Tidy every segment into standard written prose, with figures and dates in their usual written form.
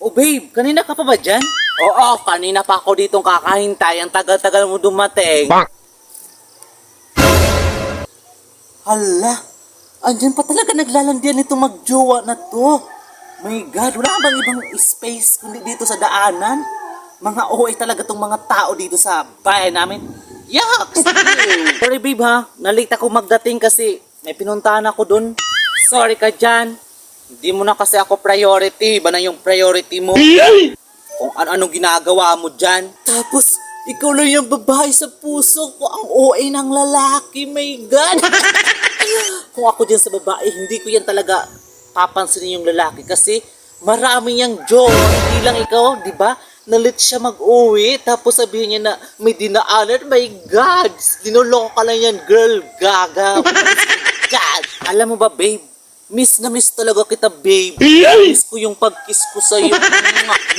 Oh babe, kanina ka pa ba dyan? Oo, kanina pa ako ditong kakahintay. Ang tagal-tagal mo dumating. Hala, andyan pa talaga naglalandian itong magjowa na to. My God, wala bang ibang space kundi dito sa daanan? Mga OA talaga tong mga tao dito sa bahay namin. Yuck! Sorry babe ha, nalate ako magdating kasi may pinuntahan ako dun. Sorry ka dyan. Hindi mo na kasi ako priority. Iba na yung priority mo. Kung ano-anong ginagawa mo dyan. Tapos, ikaw lang yung babae sa puso ko. Ang OA ng lalaki. My God! Kung ako dyan sa babae, hindi ko yan talaga papansinin yung lalaki. Kasi marami niyang joke. Hindi lang ikaw, di ba? Nalit siya mag-uwi. Tapos sabihin niya na may dinaanan. My God! Dinuloko ka lang yan, girl. Gaga. God! Alam mo ba, babe? Miss na miss talaga kita, babe. Miss ko yung pag-kiss ko sa'yo.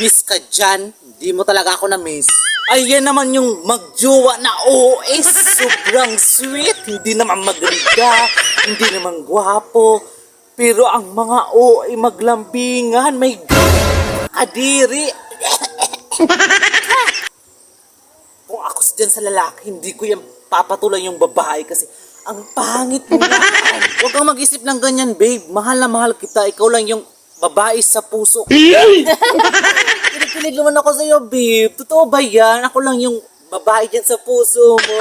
Miss ka dyan. Hindi mo talaga ako na-miss. Ayan naman yung magjowa na OS. Sobrang sweet. Hindi naman maganda. Hindi naman gwapo. Pero ang mga OA maglambingan. May kadiri. Kung ako dyan sa lalaki, hindi ko yan papatulan yung babae kasi ang pangit mo na. Huwag kang mag-isip ng ganyan, babe. Mahal na mahal kita. Ikaw lang yung babae sa puso. Kinikilig naman ako sa'yo, babe. Totoo ba yan? Ako lang yung babae dyan sa puso mo.